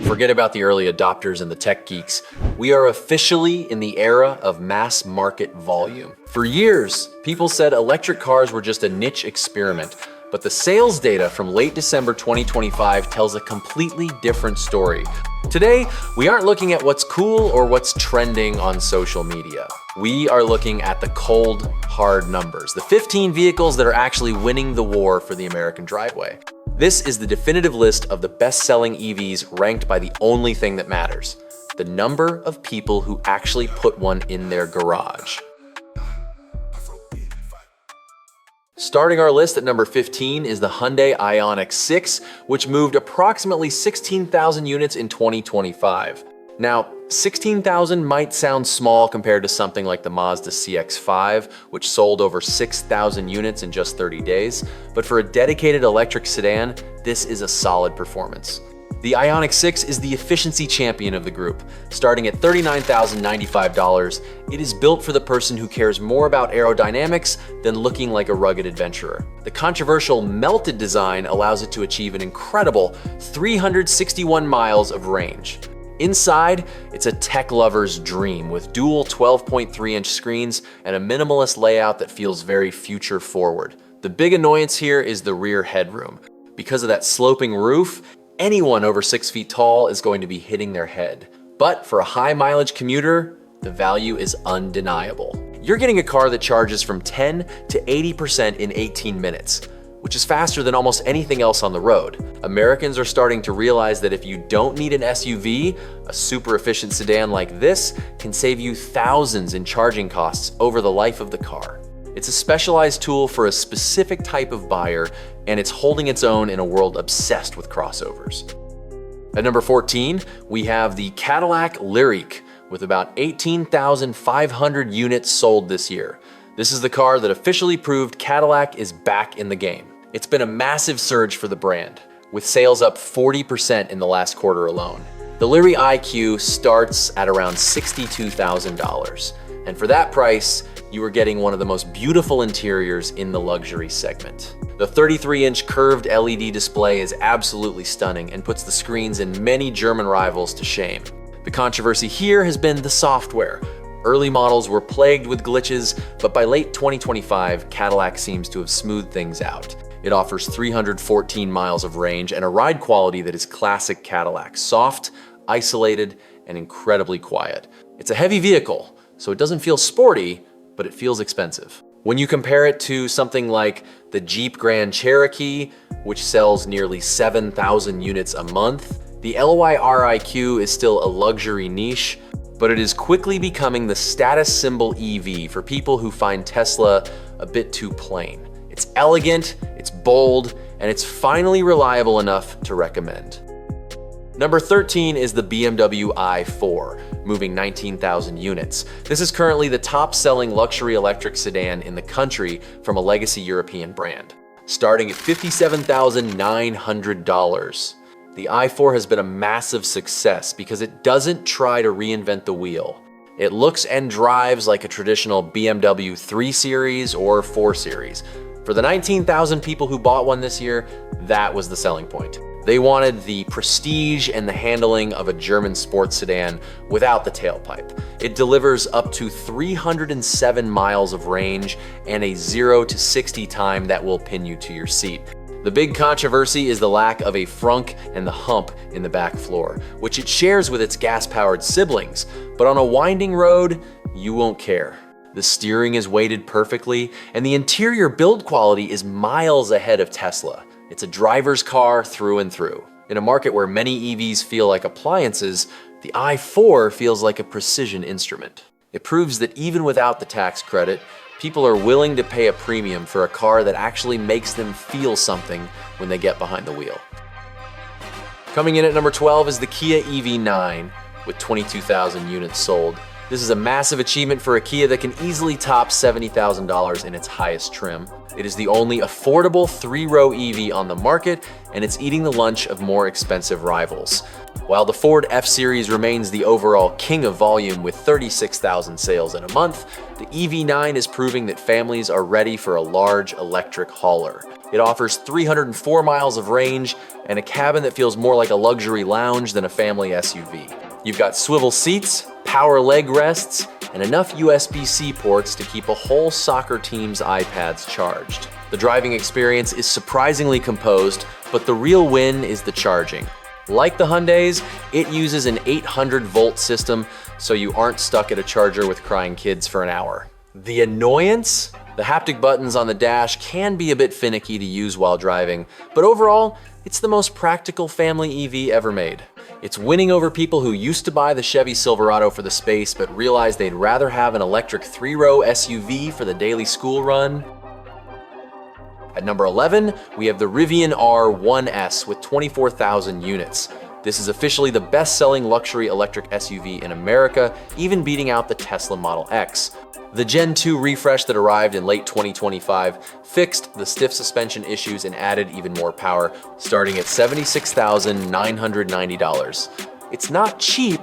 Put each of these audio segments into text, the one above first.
Forget about the early adopters and the tech geeks. We are officially in the era of mass market volume. For years, people said electric cars were just a niche experiment, but the sales data from late December 2025 tells a completely different story. Today, we aren't looking at what's cool or what's trending on social media. We are looking at the cold, hard numbers, the 15 vehicles that are actually winning the war for the American driveway. This is the definitive list of the best-selling EVs ranked by the only thing that matters: the number of people who actually put one in their garage. Starting our list at number 15 is the Hyundai Ioniq 6, which moved approximately 16,000 units in 2025. Now, 16,000 might sound small compared to something like the Mazda CX-5, which sold over 6,000 units in just 30 days, but for a dedicated electric sedan, this is a solid performance. The Ioniq 6 is the efficiency champion of the group. Starting at $39,095, it is built for the person who cares more about aerodynamics than looking like a rugged adventurer. The controversial melted design allows it to achieve an incredible 361 miles of range. Inside, it's a tech lover's dream with dual 12.3-inch screens and a minimalist layout that feels very future forward. The big annoyance here is the rear headroom. Because of that sloping roof, anyone over 6 feet tall is going to be hitting their head. But for a high mileage commuter, the value is undeniable. You're getting a car that charges from 10 to 80% in 18 minutes, which is faster than almost anything else on the road. Americans are starting to realize that if you don't need an SUV, a super efficient sedan like this can save you thousands in charging costs over the life of the car. It's a specialized tool for a specific type of buyer, and it's holding its own in a world obsessed with crossovers. At number 14, we have the Cadillac Lyriq, with about 18,500 units sold this year. This is the car that officially proved Cadillac is back in the game. It's been a massive surge for the brand, with sales up 40% in the last quarter alone. The Lyriq IQ starts at around $62,000, and for that price, you are getting one of the most beautiful interiors in the luxury segment. The 33-inch curved LED display is absolutely stunning and puts the screens in many German rivals to shame. The controversy here has been the software. Early models were plagued with glitches, but by late 2025, Cadillac seems to have smoothed things out. It offers 314 miles of range and a ride quality that is classic Cadillac: soft, isolated, and incredibly quiet. It's a heavy vehicle, so it doesn't feel sporty, but it feels expensive. When you compare it to something like the Jeep Grand Cherokee, which sells nearly 7,000 units a month, the LY RIQ is still a luxury niche, but it is quickly becoming the status symbol EV for people who find Tesla a bit too plain. It's elegant, it's bold, and it's finally reliable enough to recommend. Number 13 is the BMW i4, moving 19,000 units. This is currently the top-selling luxury electric sedan in the country from a legacy European brand, starting at $57,900. The i4 has been a massive success because it doesn't try to reinvent the wheel. It looks and drives like a traditional BMW 3 Series or 4 Series. For the 19,000 people who bought one this year, that was the selling point. They wanted the prestige and the handling of a German sports sedan without the tailpipe. It delivers up to 307 miles of range and a 0 to 60 time that will pin you to your seat. The big controversy is the lack of a frunk and the hump in the back floor, which it shares with its gas-powered siblings, but on a winding road, you won't care. The steering is weighted perfectly, and the interior build quality is miles ahead of Tesla. It's a driver's car through and through. In a market where many EVs feel like appliances, the i4 feels like a precision instrument. It proves that even without the tax credit, people are willing to pay a premium for a car that actually makes them feel something when they get behind the wheel. Coming in at number 12 is the Kia EV9, with 22,000 units sold. This is a massive achievement for a Kia that can easily top $70,000 in its highest trim. It is the only affordable 3-row EV on the market, and it's eating the lunch of more expensive rivals. While the Ford F-Series remains the overall king of volume with 36,000 sales in a month, the EV9 is proving that families are ready for a large electric hauler. It offers 304 miles of range and a cabin that feels more like a luxury lounge than a family SUV. You've got swivel seats, power leg rests, and enough USB-C ports to keep a whole soccer team's iPads charged. The driving experience is surprisingly composed, but the real win is the charging. Like the Hyundais, it uses an 800-volt system, so you aren't stuck at a charger with crying kids for an hour. The annoyance? The haptic buttons on the dash can be a bit finicky to use while driving, but overall, it's the most practical family EV ever made. It's winning over people who used to buy the Chevy Silverado for the space but realized they'd rather have an electric 3-row SUV for the daily school run. At number 11, we have the Rivian R1S with 24,000 units. This is officially the best-selling luxury electric SUV in America, even beating out the Tesla Model X. The Gen 2 refresh that arrived in late 2025 fixed the stiff suspension issues and added even more power, starting at $76,990. It's not cheap,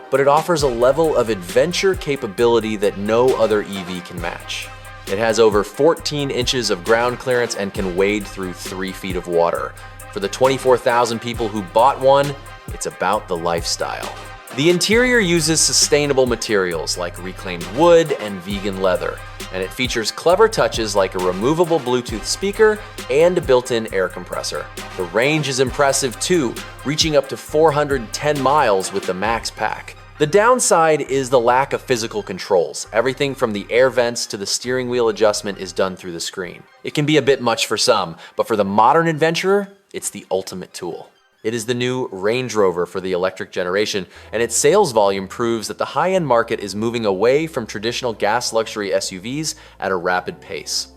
but it offers a level of adventure capability that no other EV can match. It has over 14 inches of ground clearance and can wade through 3 feet of water. For the 24,000 people who bought one, it's about the lifestyle. The interior uses sustainable materials like reclaimed wood and vegan leather, and it features clever touches like a removable Bluetooth speaker and a built-in air compressor. The range is impressive too, reaching up to 410 miles with the Max Pack. The downside is the lack of physical controls. Everything from the air vents to the steering wheel adjustment is done through the screen. It can be a bit much for some, but for the modern adventurer, it's the ultimate tool. It is the new Range Rover for the electric generation, and its sales volume proves that the high-end market is moving away from traditional gas luxury SUVs at a rapid pace.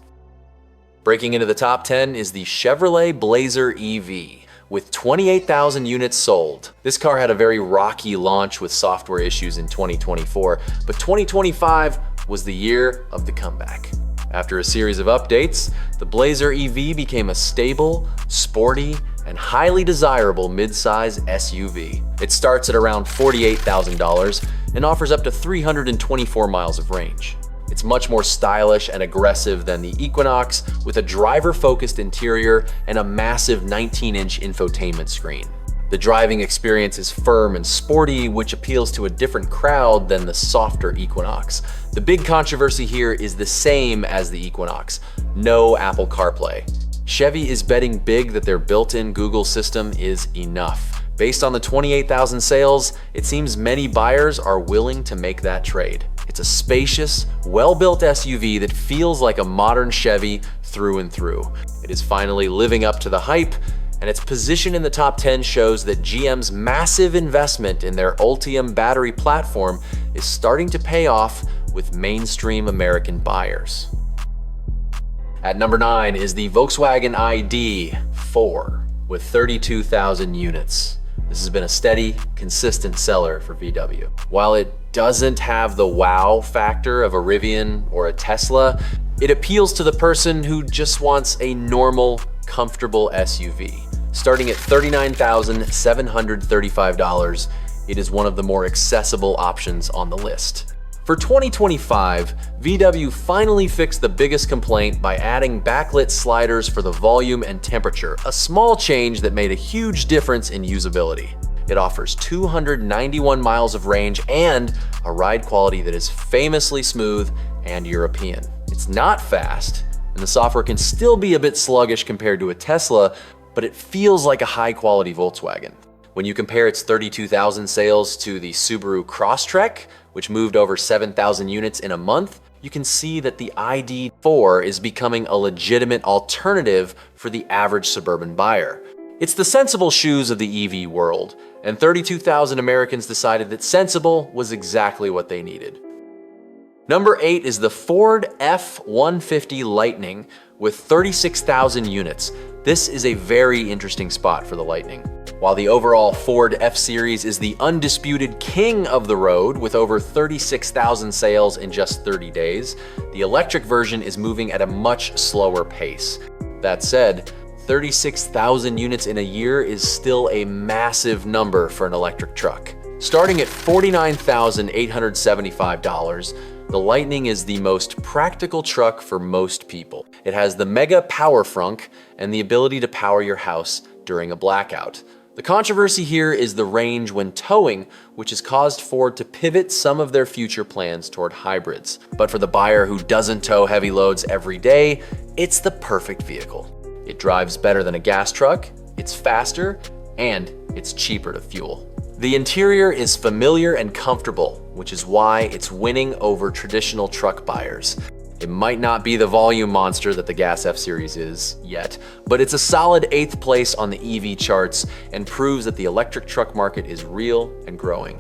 Breaking into the top 10 is the Chevrolet Blazer EV. With 28,000 units sold. This car had a very rocky launch with software issues in 2024, but 2025 was the year of the comeback. After a series of updates, the Blazer EV became a stable, sporty, and highly desirable mid-size SUV. It starts at around $48,000 and offers up to 324 miles of range. It's much more stylish and aggressive than the Equinox, with a driver-focused interior and a massive 19-inch infotainment screen. The driving experience is firm and sporty, which appeals to a different crowd than the softer Equinox. The big controversy here is the same as the Equinox: no Apple CarPlay. Chevy is betting big that their built-in Google system is enough. Based on the 28,000 sales, it seems many buyers are willing to make that trade. It's a spacious, well-built SUV that feels like a modern Chevy through and through. It is finally living up to the hype, and its position in the top 10 shows that GM's massive investment in their Ultium battery platform is starting to pay off with mainstream American buyers. At number 9 is the Volkswagen ID.4 with 32,000 units. This has been a steady, consistent seller for VW. While it doesn't have the wow factor of a Rivian or a Tesla, it appeals to the person who just wants a normal, comfortable SUV. Starting at $39,735, it is one of the more accessible options on the list. For 2025, VW finally fixed the biggest complaint by adding backlit sliders for the volume and temperature, a small change that made a huge difference in usability. It offers 291 miles of range and a ride quality that is famously smooth and European. It's not fast, and the software can still be a bit sluggish compared to a Tesla, but it feels like a high-quality Volkswagen. When you compare its 32,000 sales to the Subaru Crosstrek, which moved over 7,000 units in a month, you can see that the ID.4 is becoming a legitimate alternative for the average suburban buyer. It's the sensible shoes of the EV world, and 32,000 Americans decided that sensible was exactly what they needed. Number 8 is the Ford F-150 Lightning with 36,000 units. This is a very interesting spot for the Lightning. While the overall Ford F-Series is the undisputed king of the road with over 36,000 sales in just 30 days, the electric version is moving at a much slower pace. That said, 36,000 units in a year is still a massive number for an electric truck. Starting at $49,875, The Lightning is the most practical truck for most people. It has the mega power frunk and the ability to power your house during a blackout. The controversy here is the range when towing, which has caused Ford to pivot some of their future plans toward hybrids. But for the buyer who doesn't tow heavy loads every day, it's the perfect vehicle. It drives better than a gas truck, it's faster, and it's cheaper to fuel. The interior is familiar and comfortable, which is why it's winning over traditional truck buyers. It might not be the volume monster that the Gas F-Series is yet, but it's a solid 8th place on the EV charts and proves that the electric truck market is real and growing.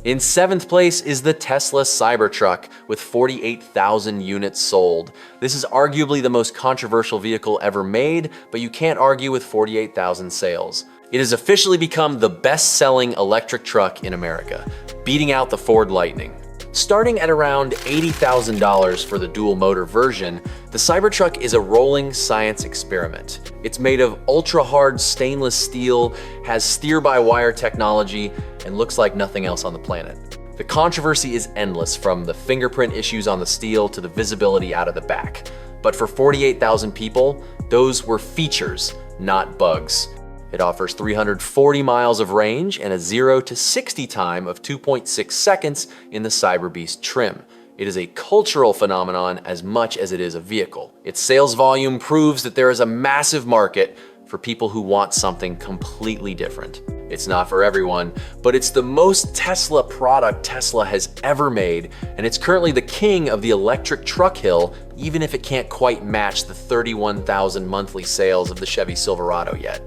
In 7th place is the Tesla Cybertruck with 48,000 units sold. This is arguably the most controversial vehicle ever made, but you can't argue with 48,000 sales. It has officially become the best-selling electric truck in America, beating out the Ford Lightning. Starting at around $80,000 for the dual-motor version, the Cybertruck is a rolling science experiment. It's made of ultra-hard stainless steel, has steer-by-wire technology, and looks like nothing else on the planet. The controversy is endless, from the fingerprint issues on the steel to the visibility out of the back. But for 48,000 people, those were features, not bugs. It offers 340 miles of range and a 0 to 60 time of 2.6 seconds in the Cyberbeast trim. It is a cultural phenomenon as much as it is a vehicle. Its sales volume proves that there is a massive market for people who want something completely different. It's not for everyone, but it's the most Tesla product Tesla has ever made, and it's currently the king of the electric truck hill, even if it can't quite match the 31,000 monthly sales of the Chevy Silverado yet.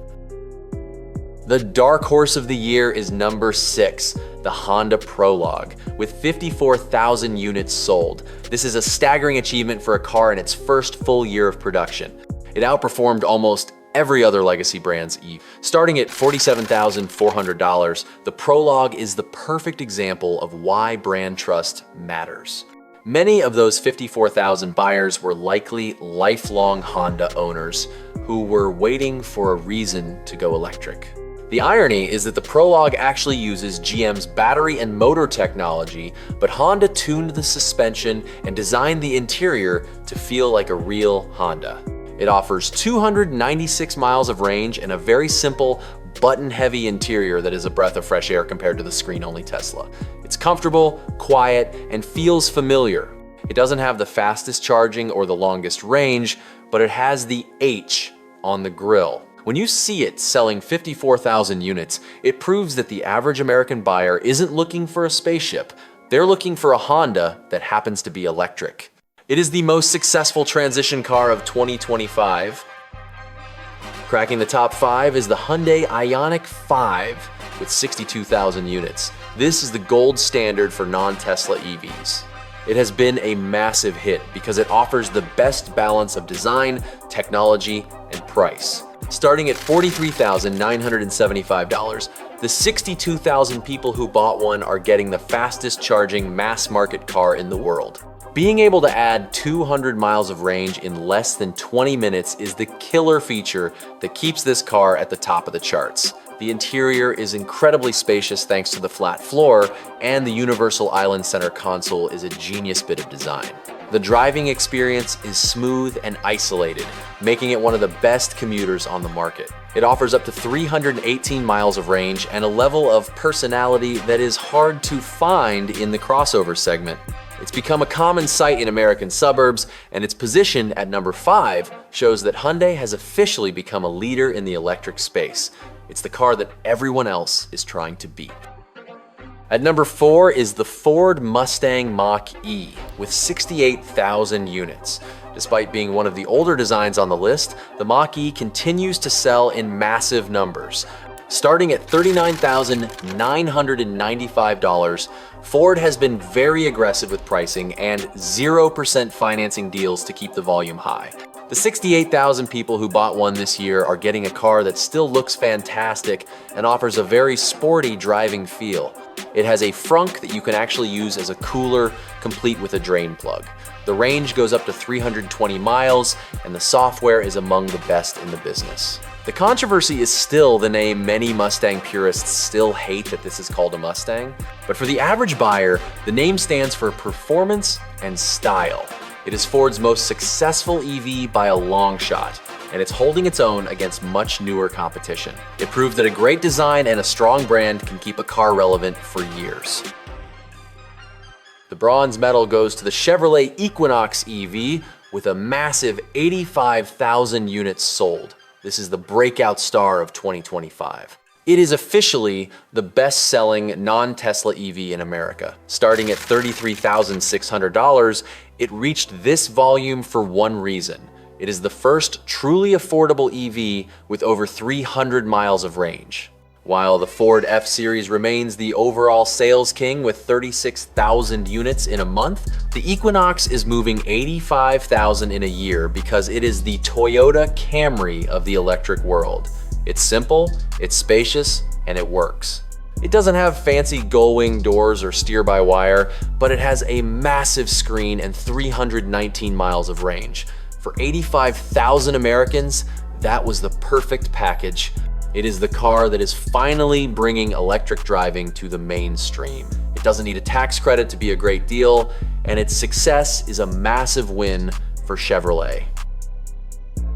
The dark horse of the year is number 6, the Honda Prologue, with 54,000 units sold. This is a staggering achievement for a car in its first full year of production. It outperformed almost every other legacy brand's EV. Starting at $47,400, the Prologue is the perfect example of why brand trust matters. Many of those 54,000 buyers were likely lifelong Honda owners who were waiting for a reason to go electric. The irony is that the Prologue actually uses GM's battery and motor technology, but Honda tuned the suspension and designed the interior to feel like a real Honda. It offers 296 miles of range and a very simple, button-heavy interior that is a breath of fresh air compared to the screen-only Tesla. It's comfortable, quiet, and feels familiar. It doesn't have the fastest charging or the longest range, but it has the H on the grille. When you see it selling 54,000 units, it proves that the average American buyer isn't looking for a spaceship. They're looking for a Honda that happens to be electric. It is the most successful transition car of 2025. Cracking the top 5 is the Hyundai Ioniq 5 with 62,000 units. This is the gold standard for non-Tesla EVs. It has been a massive hit because it offers the best balance of design, technology, and price. Starting at $43,975, the 62,000 people who bought one are getting the fastest charging mass market car in the world. Being able to add 200 miles of range in less than 20 minutes is the killer feature that keeps this car at the top of the charts. The interior is incredibly spacious thanks to the flat floor, and the universal island center console is a genius bit of design. The driving experience is smooth and isolated, making it one of the best commuters on the market. It offers up to 318 miles of range and a level of personality that is hard to find in the crossover segment. It's become a common sight in American suburbs, and its position at number 5 shows that Hyundai has officially become a leader in the electric space. It's the car that everyone else is trying to beat. At number 4 is the Ford Mustang Mach-E with 68,000 units. Despite being one of the older designs on the list, the Mach-E continues to sell in massive numbers. Starting at $39,995, Ford has been very aggressive with pricing and 0% financing deals to keep the volume high. The 68,000 people who bought one this year are getting a car that still looks fantastic and offers a very sporty driving feel. It has a frunk that you can actually use as a cooler, complete with a drain plug. The range goes up to 320 miles, and the software is among the best in the business. The controversy is still the name many Mustang purists still hate that this is called a Mustang, but for the average buyer, the name stands for performance and style. It is Ford's most successful EV by a long shot, and it's holding its own against much newer competition. It proved that a great design and a strong brand can keep a car relevant for years. The bronze medal goes to the Chevrolet Equinox EV with a massive 85,000 units sold. This is the breakout star of 2025. It is officially the best-selling non-Tesla EV in America. Starting at $33,600, it reached this volume for one reason. It is the first truly affordable EV with over 300 miles of range. While the Ford F-Series remains the overall sales king with 36,000 units in a month, the Equinox is moving 85,000 in a year because it is the Toyota Camry of the electric world. It's simple, it's spacious, and it works. It doesn't have fancy gull-wing doors or steer-by-wire, but it has a massive screen and 319 miles of range. For 85,000 Americans, that was the perfect package. It is the car that is finally bringing electric driving to the mainstream. It doesn't need a tax credit to be a great deal, and its success is a massive win for Chevrolet.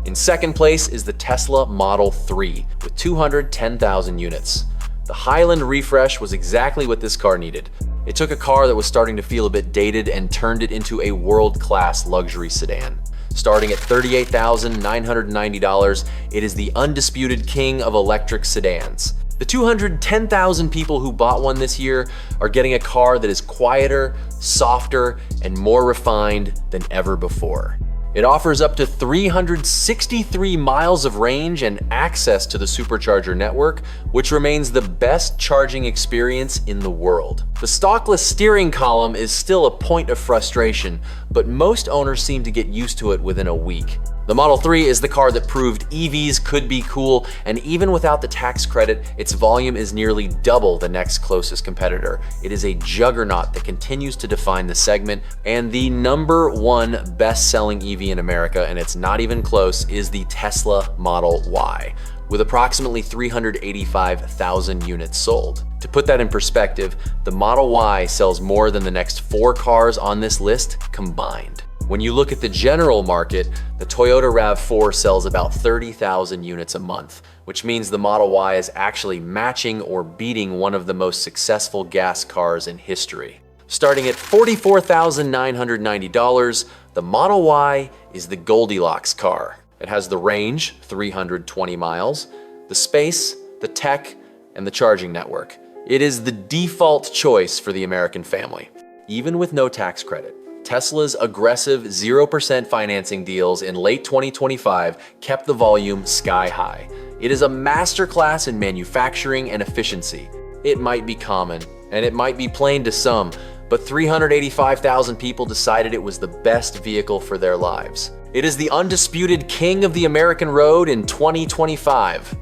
In second place is the Tesla Model 3 with 210,000 units. The Highland refresh was exactly what this car needed. It took a car that was starting to feel a bit dated and turned it into a world-class luxury sedan. Starting at $38,990, it is the undisputed king of electric sedans. The 210,000 people who bought one this year are getting a car that is quieter, softer, and more refined than ever before. It offers up to 363 miles of range and access to the supercharger network, which remains the best charging experience in the world. The stockless steering column is still a point of frustration, but most owners seem to get used to it within a week. The Model 3 is the car that proved EVs could be cool, and even without the tax credit, its volume is nearly double the next closest competitor. It is a juggernaut that continues to define the segment, and the #1 best-selling EV in America, and it's not even close, is the Tesla Model Y, with approximately 385,000 units sold. To put that in perspective, the Model Y sells more than the next 4 cars on this list combined. When you look at the general market, the Toyota RAV-4 sells about 30,000 units a month, which means the Model Y is actually matching or beating one of the most successful gas cars in history. Starting at $44,990, the Model Y is the Goldilocks car. It has the range, 320 miles, the space, the tech, and the charging network. It is the default choice for the American family, even with no tax credit. Tesla's aggressive 0% financing deals in late 2025 kept the volume sky high. It is a masterclass in manufacturing and efficiency. It might be common, and it might be plain to some, but 385,000 people decided it was the best vehicle for their lives. It is the undisputed king of the American road in 2025.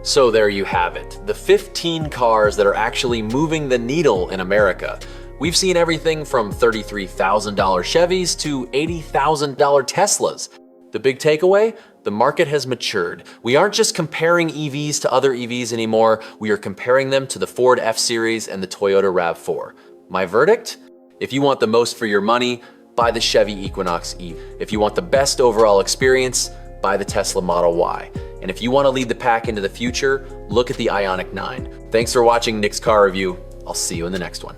So there you have it, the 15 cars that are actually moving the needle in America. We've seen everything from $33,000 Chevys to $80,000 Teslas. The big takeaway? The market has matured. We aren't just comparing EVs to other EVs anymore, we are comparing them to the Ford F-Series and the Toyota RAV-4. My verdict? If you want the most for your money, buy the Chevy Equinox EV. If you want the best overall experience, buy the Tesla Model Y. And if you want to lead the pack into the future, look at the Ioniq 9. Thanks for watching Nick's Car Review. I'll see you in the next one.